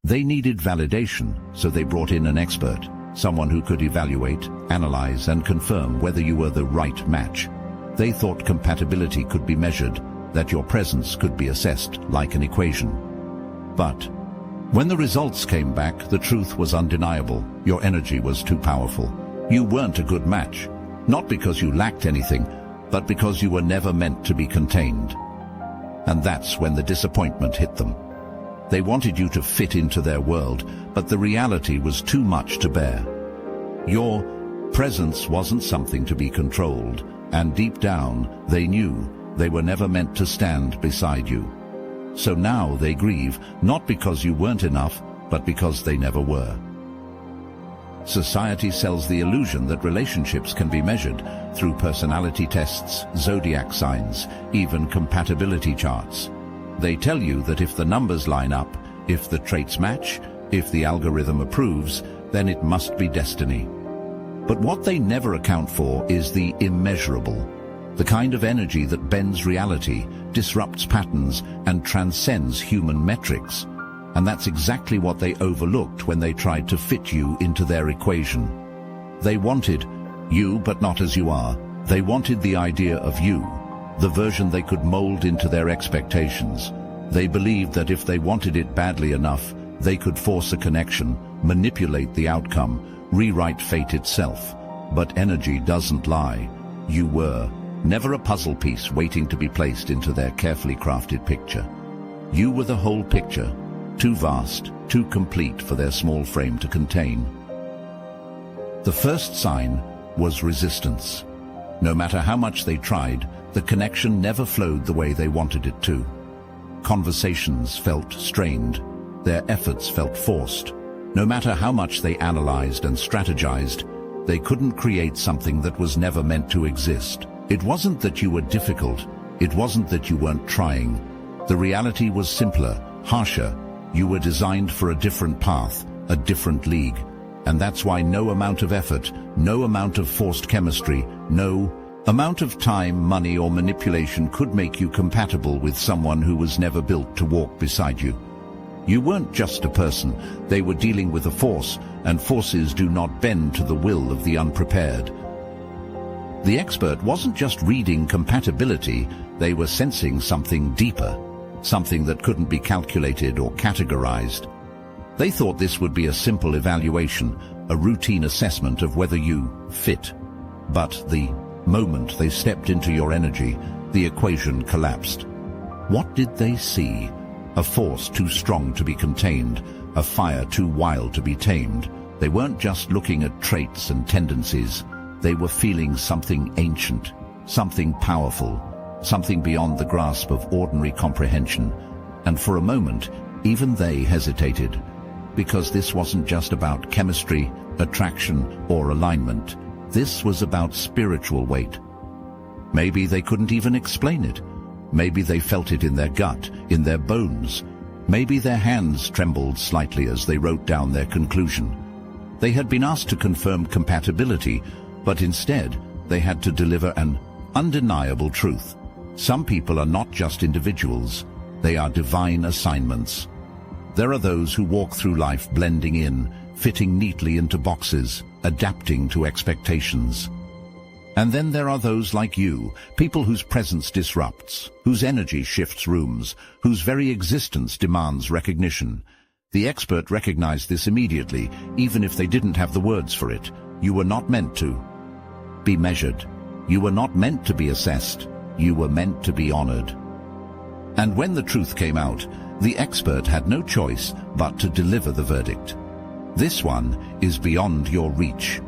They needed validation, so they brought in an expert, someone who could evaluate, analyze, and confirm whether you were the right match. They thought compatibility could be measured, that your presence could be assessed like an equation. But when the results came back, the truth was undeniable. Your energy was too powerful. You weren't a good match, not because you lacked anything, but because you were never meant to be contained. And that's when the disappointment hit them. They wanted you to fit into their world, but the reality was too much to bear. Your presence wasn't something to be controlled, and deep down, they knew they were never meant to stand beside you. So now they grieve, not because you weren't enough, but because they never were. Society sells the illusion that relationships can be measured through personality tests, zodiac signs, even compatibility charts. They tell you that if the numbers line up, if the traits match, if the algorithm approves, then it must be destiny. But what they never account for is the immeasurable, the kind of energy that bends reality, disrupts patterns, and transcends human metrics. And that's exactly what they overlooked when they tried to fit you into their equation. They wanted you, but not as you are. They wanted the idea of you, the version they could mold into their expectations. They believed that if they wanted it badly enough, they could force a connection, manipulate the outcome, rewrite fate itself. But energy doesn't lie. You were never a puzzle piece waiting to be placed into their carefully crafted picture. You were the whole picture, too vast, too complete for their small frame to contain. The first sign was resistance. No matter how much they tried, the connection never flowed the way they wanted it to. Conversations felt strained. Their efforts felt forced. No matter how much they analyzed and strategized, they couldn't create something that was never meant to exist. It wasn't that you were difficult. It wasn't that you weren't trying. The reality was simpler, harsher. You were designed for a different path, a different league. And that's why no amount of effort, no amount of forced chemistry, no amount of time, money, or manipulation could make you compatible with someone who was never built to walk beside you. You weren't just a person. They were dealing with a force, and forces do not bend to the will of the unprepared. The expert wasn't just reading compatibility, they were sensing something deeper, something that couldn't be calculated or categorized. They thought this would be a simple evaluation, a routine assessment of whether you fit. But the moment they stepped into your energy, the equation collapsed. What did they see? A force too strong to be contained, a fire too wild to be tamed. They weren't just looking at traits and tendencies. They were feeling something ancient, something powerful, something beyond the grasp of ordinary comprehension. And for a moment, even they hesitated, because this wasn't just about chemistry, attraction, or alignment. This was about spiritual weight. Maybe they couldn't even explain it. Maybe they felt it in their gut, in their bones. Maybe their hands trembled slightly as they wrote down their conclusion. They had been asked to confirm compatibility, but instead they had to deliver an undeniable truth. Some people are not just individuals, they are divine assignments. There are those who walk through life blending in, fitting neatly into boxes, adapting to expectations. And then there are those like you, people whose presence disrupts, whose energy shifts rooms, whose very existence demands recognition. The expert recognized this immediately, even if they didn't have the words for it. You were not meant to be measured. You were not meant to be assessed. You were meant to be honored. And when the truth came out, the expert had no choice but to deliver the verdict. This one is beyond your reach.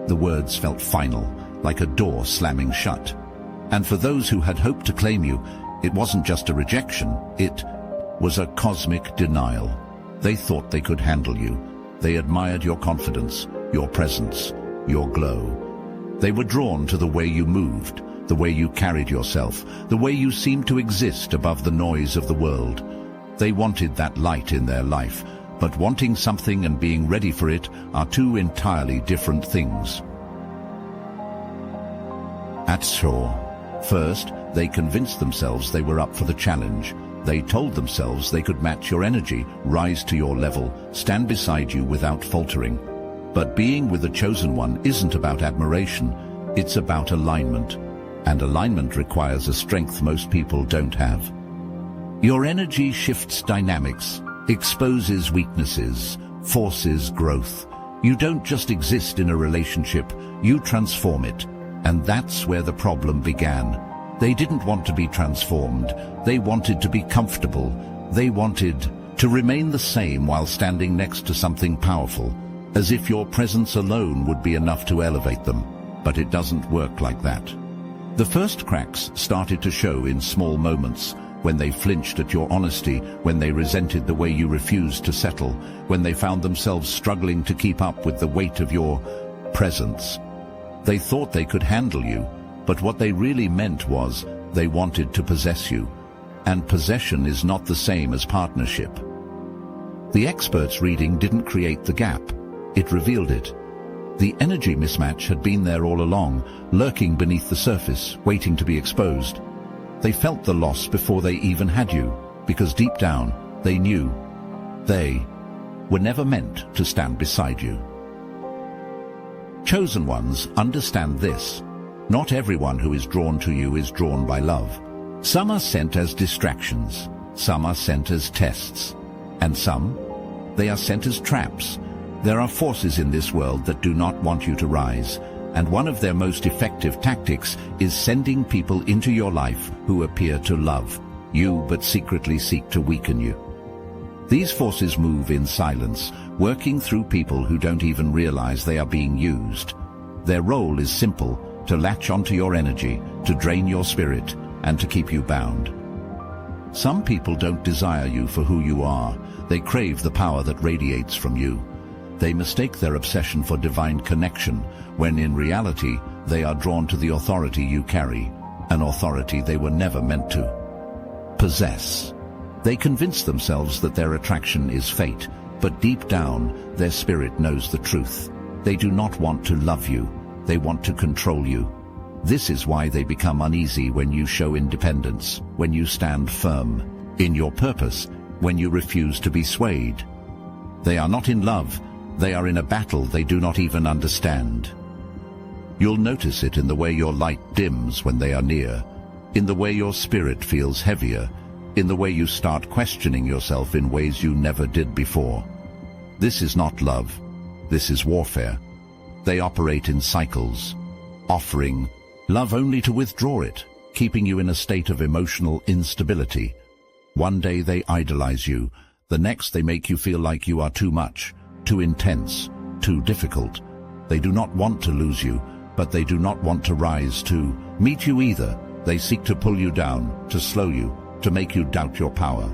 The words felt final, like a door slamming shut. And for those who had hoped to claim you, it wasn't just a rejection, it was a cosmic denial. They thought they could handle you. They admired your confidence, your presence, your glow. They were drawn to the way you moved, the way you carried yourself, the way you seemed to exist above the noise of the world. They wanted that light in their life, but wanting something and being ready for it are two entirely different things. At shore, first, they convinced themselves they were up for the challenge. They told themselves they could match your energy, rise to your level, stand beside you without faltering. But being with the chosen one isn't about admiration, it's about alignment. And alignment requires a strength most people don't have. Your energy shifts dynamics, exposes weaknesses, forces growth. You don't just exist in a relationship, you transform it. And that's where the problem began. They didn't want to be transformed. They wanted to be comfortable. They wanted to remain the same while standing next to something powerful, as if your presence alone would be enough to elevate them. But it doesn't work like that. The first cracks started to show in small moments, when they flinched at your honesty, when they resented the way you refused to settle, when they found themselves struggling to keep up with the weight of your presence. They thought they could handle you, but what they really meant was they wanted to possess you. And possession is not the same as partnership. The expert's reading didn't create the gap, it revealed it. The energy mismatch had been there all along, lurking beneath the surface, waiting to be exposed. They felt the loss before they even had you, because deep down, they knew they were never meant to stand beside you. Chosen ones understand this. Not everyone who is drawn to you is drawn by love. Some are sent as distractions, some are sent as tests, and some, they are sent as traps. There are forces in this world that do not want you to rise, and one of their most effective tactics is sending people into your life who appear to love you but secretly seek to weaken you. These forces move in silence, working through people who don't even realize they are being used. Their role is simple: to latch onto your energy, to drain your spirit, and to keep you bound. Some people don't desire you for who you are. They crave the power that radiates from you. They mistake their obsession for divine connection, when in reality they are drawn to the authority you carry, an authority they were never meant to possess. They convince themselves that their attraction is fate, but deep down their spirit knows the truth. They do not want to love you, they want to control you. This is why they become uneasy when you show independence, when you stand firm in your purpose, when you refuse to be swayed. They are not in love, they are in a battle they do not even understand. You'll notice it in the way your light dims when they are near, in the way your spirit feels heavier, in the way you start questioning yourself in ways you never did before. This is not love, this is warfare. They operate in cycles, offering love only to withdraw it, keeping you in a state of emotional instability. One day they idolize you, the next they make you feel like you are too much, too intense, too difficult. They do not want to lose you, but they do not want to rise to meet you either. They seek to pull you down, to slow you, to make you doubt your power.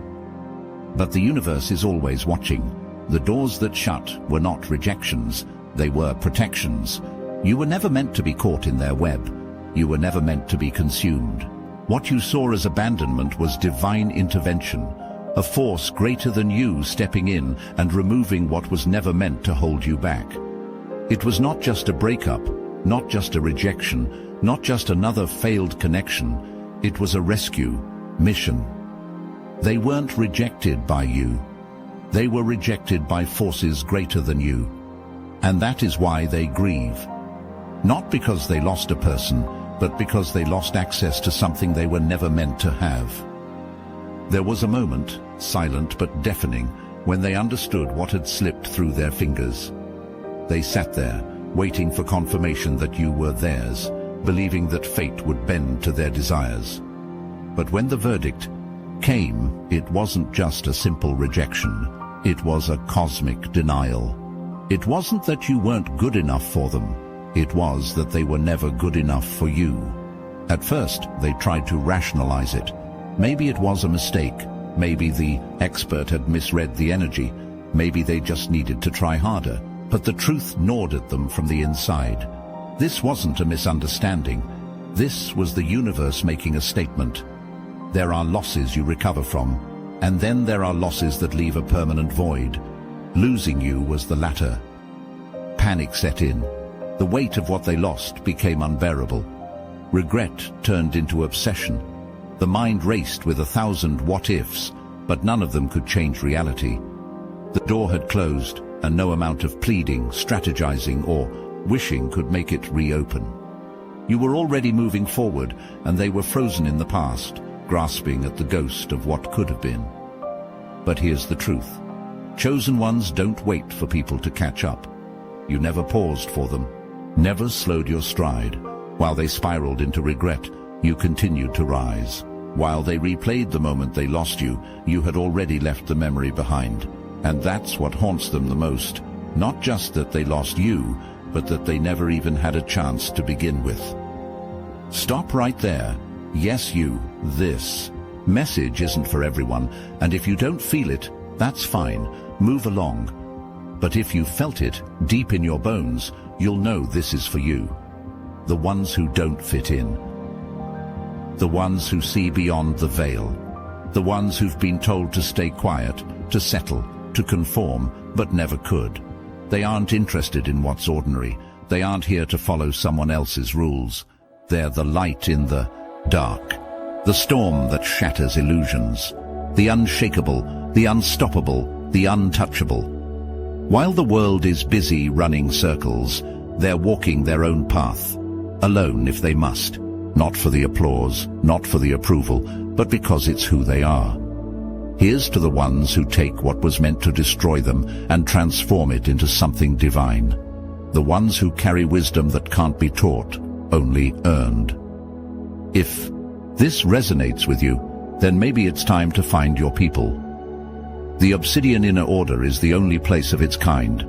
But the universe is always watching. The doors that shut were not rejections, they were protections. You were never meant to be caught in their web. You were never meant to be consumed. What you saw as abandonment was divine intervention, a force greater than you stepping in and removing what was never meant to hold you back. It was not just a breakup, not just a rejection, not just another failed connection. It was a rescue mission. They weren't rejected by you. They were rejected by forces greater than you. And that is why they grieve. Not because they lost a person, but because they lost access to something they were never meant to have. There was a moment, silent but deafening, when they understood what had slipped through their fingers. They sat there, waiting for confirmation that you were theirs, believing that fate would bend to their desires. But when the verdict came, it wasn't just a simple rejection. It was a cosmic denial. It wasn't that you weren't good enough for them. It was that they were never good enough for you. At first, they tried to rationalize it. Maybe it was a mistake. Maybe the expert had misread the energy. Maybe they just needed to try harder. But the truth gnawed at them from the inside. This wasn't a misunderstanding. This was the universe making a statement. There are losses you recover from, and then there are losses that leave a permanent void. Losing you was the latter. Panic set in. The weight of what they lost became unbearable. Regret turned into obsession. The mind raced with 1,000 what-ifs, but none of them could change reality. The door had closed, and no amount of pleading, strategizing, or wishing could make it reopen. You were already moving forward, and they were frozen in the past, grasping at the ghost of what could have been. But here's the truth. Chosen ones don't wait for people to catch up. You never paused for them, never slowed your stride. While they spiraled into regret, you continued to rise. While they replayed the moment they lost you, you had already left the memory behind. And that's what haunts them the most. Not just that they lost you, but that they never even had a chance to begin with. Stop right there. Yes, you, this message isn't for everyone, and if you don't feel it, that's fine. Move along. But if you felt it deep in your bones, you'll know this is for you. The ones who don't fit in. The ones who see beyond the veil. The ones who've been told to stay quiet, to settle, to conform, but never could. They aren't interested in what's ordinary. They aren't here to follow someone else's rules. They're the light in the dark. The storm that shatters illusions. The unshakable, the unstoppable, the untouchable. While the world is busy running circles, they're walking their own path, alone if they must. Not for the applause, not for the approval, but because it's who they are. Here's to the ones who take what was meant to destroy them and transform it into something divine. The ones who carry wisdom that can't be taught, only earned. If this resonates with you, then maybe it's time to find your people. The Obsidian Inner Order is the only place of its kind,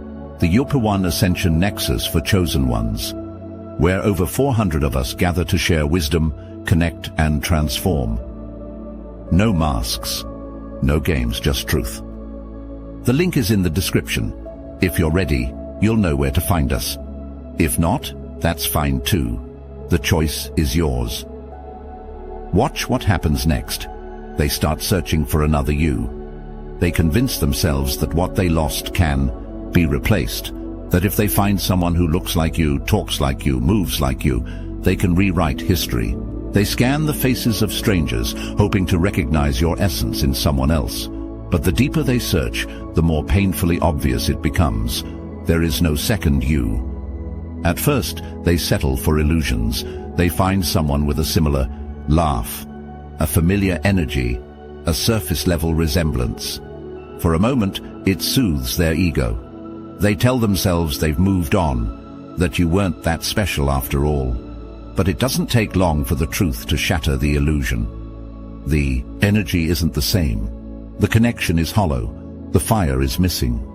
the Yupa Ascension Nexus for chosen ones, where over 400 of us gather to share wisdom, connect, and transform. No masks, no games, just truth. The link is in the description. If you're ready, you'll know where to find us. If not, that's fine too. The choice is yours. Watch what happens next. They start searching for another you. They convince themselves that what they lost can be replaced, that if they find someone who looks like you, talks like you, moves like you, they can rewrite history. They scan the faces of strangers, hoping to recognize your essence in someone else. But the deeper they search, the more painfully obvious it becomes. There is no second you. At first, they settle for illusions. They find someone with a similar laugh, a familiar energy, a surface-level resemblance. For a moment, it soothes their ego. They tell themselves they've moved on, that you weren't that special after all. But it doesn't take long for the truth to shatter the illusion. The energy isn't the same. The connection is hollow. The fire is missing.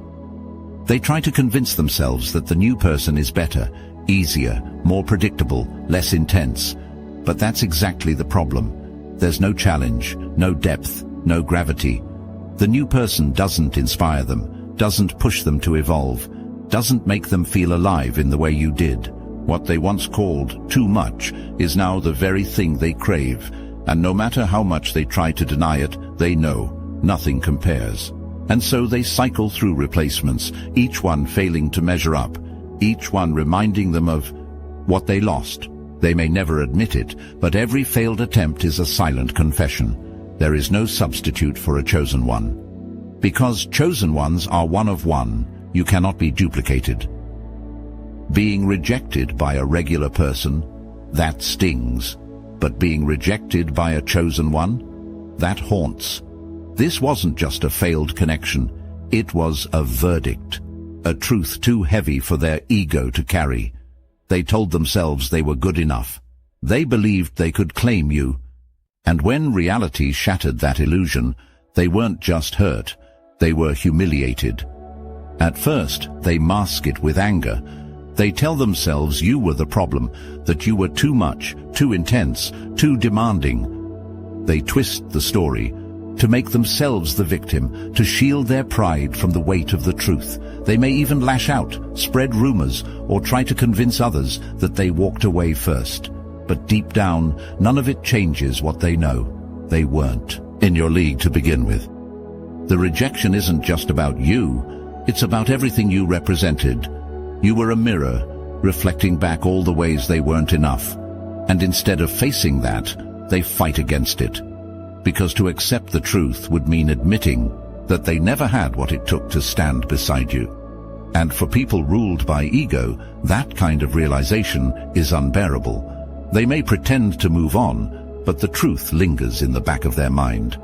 They try to convince themselves that the new person is better, easier, more predictable, less intense. But that's exactly the problem. There's no challenge, no depth, no gravity. The new person doesn't inspire them, doesn't push them to evolve, doesn't make them feel alive in the way you did. What they once called too much is now the very thing they crave, and no matter how much they try to deny it, they know nothing compares. And so they cycle through replacements, each one failing to measure up, each one reminding them of what they lost. They may never admit it, but every failed attempt is a silent confession. There is no substitute for a chosen one. Because chosen ones are one of one, you cannot be duplicated. Being rejected by a regular person, that stings. But being rejected by a chosen one, that haunts. This wasn't just a failed connection, it was a verdict, a truth too heavy for their ego to carry. They told themselves they were good enough. They believed they could claim you. And when reality shattered that illusion, they weren't just hurt, they were humiliated. At first, they mask it with anger. They tell themselves you were the problem, that you were too much, too intense, too demanding. They twist the story to make themselves the victim, to shield their pride from the weight of the truth. They may even lash out, spread rumors, or try to convince others that they walked away first. But deep down, none of it changes what they know. They weren't in your league to begin with. The rejection isn't just about you, it's about everything you represented. You were a mirror, reflecting back all the ways they weren't enough. And instead of facing that, they fight against it. Because to accept the truth would mean admitting that they never had what it took to stand beside you. And for people ruled by ego, that kind of realization is unbearable. They may pretend to move on, but the truth lingers in the back of their mind.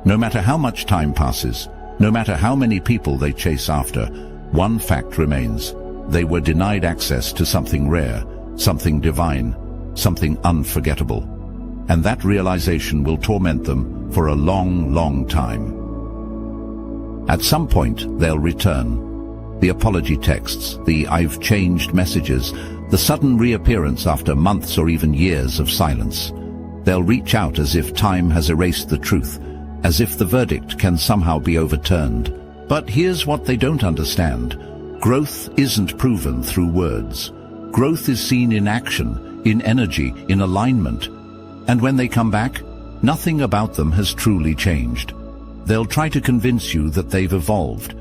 No matter how much time passes, no matter how many people they chase after, one fact remains. They were denied access to something rare, something divine, something unforgettable. And that realization will torment them for a long, long time. At some point, they'll return. The apology texts, the "I've changed" messages, the sudden reappearance after months or even years of silence. They'll reach out as if time has erased the truth, as if the verdict can somehow be overturned. But here's what they don't understand. Growth isn't proven through words. Growth is seen in action, in energy, in alignment. And when they come back, nothing about them has truly changed. They'll try to convince you that they've evolved,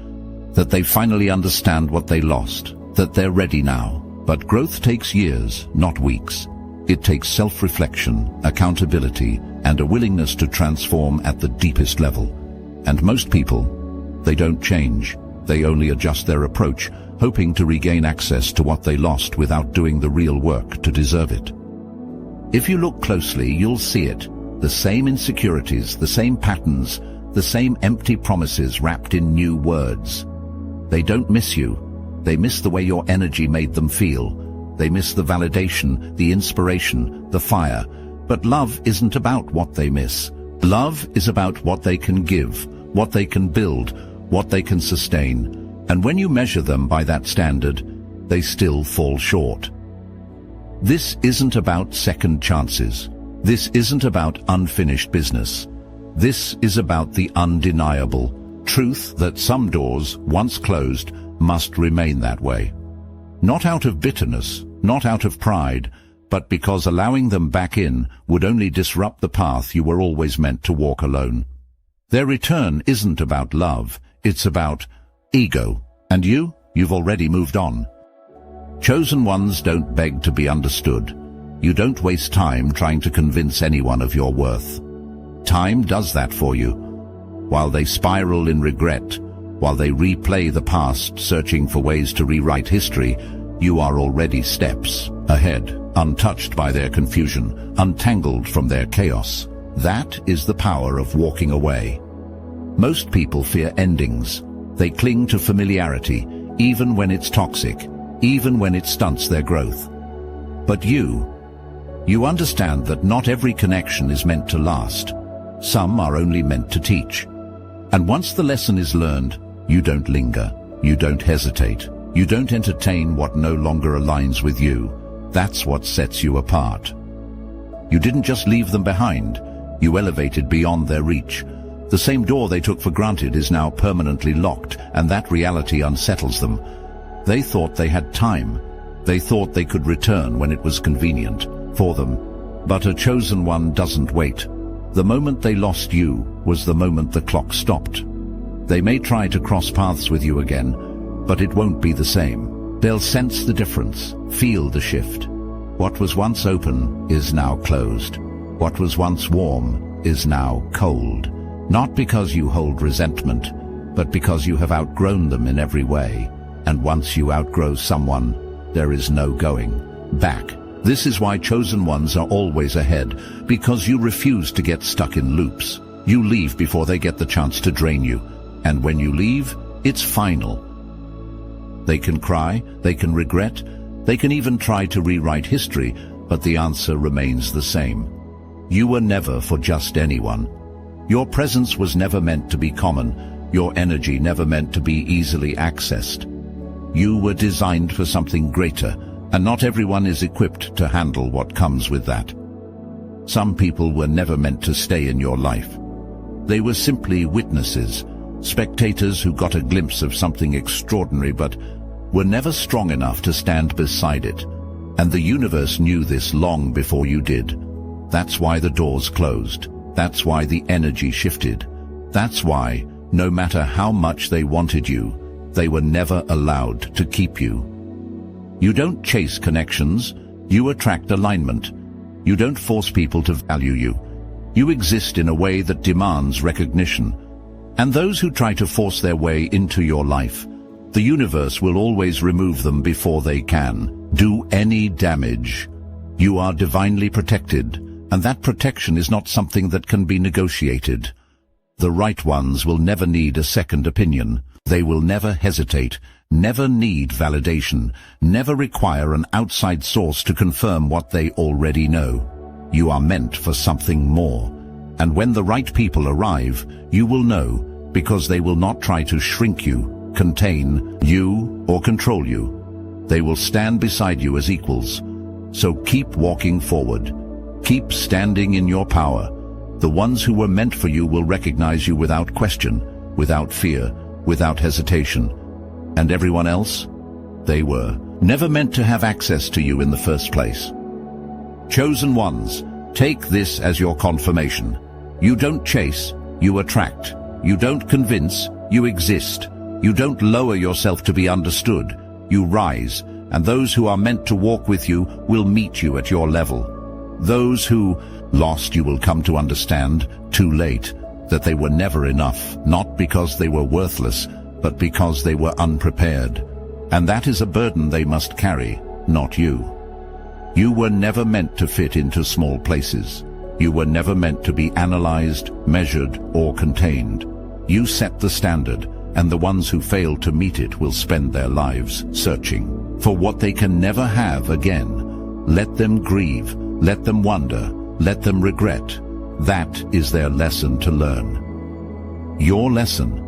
that they finally understand what they lost, that they're ready now. But growth takes years, not weeks. It takes self-reflection, accountability, and a willingness to transform at the deepest level. And most people, they don't change. They only adjust their approach, hoping to regain access to what they lost without doing the real work to deserve it. If you look closely, you'll see it. The same insecurities, the same patterns, the same empty promises wrapped in new words. They don't miss you. They miss the way your energy made them feel. They miss the validation, the inspiration, the fire. But love isn't about what they miss. Love is about what they can give, what they can build, what they can sustain. And when you measure them by that standard, they still fall short. This isn't about second chances. This isn't about unfinished business. This is about the undeniable truth that some doors, once closed, must remain that way. Not out of bitterness, not out of pride, but because allowing them back in would only disrupt the path you were always meant to walk alone. Their return isn't about love, it's about ego. And you've already moved on. Chosen ones don't beg to be understood. You don't waste time trying to convince anyone of your worth. Time does that for you. While they spiral in regret, while they replay the past searching for ways to rewrite history, you are already steps ahead, untouched by their confusion, untangled from their chaos. That is the power of walking away. Most people fear endings. They cling to familiarity, even when it's toxic, even when it stunts their growth. But you understand that not every connection is meant to last. Some are only meant to teach. And once the lesson is learned, you don't linger, you don't hesitate, you don't entertain what no longer aligns with you. That's what sets you apart. You didn't just leave them behind, you elevated beyond their reach. The same door they took for granted is now permanently locked, and that reality unsettles them. They thought they had time. They thought they could return when it was convenient for them. But a chosen one doesn't wait. The moment they lost you was the moment the clock stopped. They may try to cross paths with you again, but it won't be the same. They'll sense the difference, feel the shift. What was once open is now closed. What was once warm is now cold. Not because you hold resentment, but because you have outgrown them in every way. And once you outgrow someone, there is no going back. This is why chosen ones are always ahead, because you refuse to get stuck in loops. You leave before they get the chance to drain you. And when you leave, it's final. They can cry, they can regret, they can even try to rewrite history, but the answer remains the same. You were never for just anyone. Your presence was never meant to be common, your energy never meant to be easily accessed. You were designed for something greater, and not everyone is equipped to handle what comes with that. Some people were never meant to stay in your life. They were simply witnesses, spectators who got a glimpse of something extraordinary but were never strong enough to stand beside it. And the universe knew this long before you did. That's why the doors closed. That's why the energy shifted. That's why, no matter how much they wanted you, they were never allowed to keep you. You don't chase connections, you attract alignment. You don't force people to value you. You exist in a way that demands recognition. And those who try to force their way into your life, the universe will always remove them before they can do any damage. You are divinely protected, and that protection is not something that can be negotiated. The right ones will never need a second opinion. They will never hesitate, never need validation, never require an outside source to confirm what they already know. You are meant for something more. And when the right people arrive, you will know, because they will not try to shrink you, contain you, or control you. They will stand beside you as equals. So keep walking forward. Keep standing in your power. The ones who were meant for you will recognize you without question, without fear, without hesitation. And everyone else? They were never meant to have access to you in the first place. Chosen ones, take this as your confirmation. You don't chase, you attract. You don't convince, you exist. You don't lower yourself to be understood. You rise, and those who are meant to walk with you will meet you at your level. Those who lost you will come to understand, too late, that they were never enough, not because they were worthless, but because they were unprepared. And that is a burden they must carry, not you. You were never meant to fit into small places. You were never meant to be analyzed, measured, or contained. You set the standard, and the ones who fail to meet it will spend their lives searching for what they can never have again. Let them grieve, let them wonder, let them regret. That is their lesson to learn. Your lesson: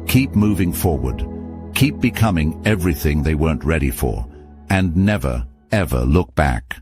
keep moving forward, keep becoming everything they weren't ready for, and never, ever look back.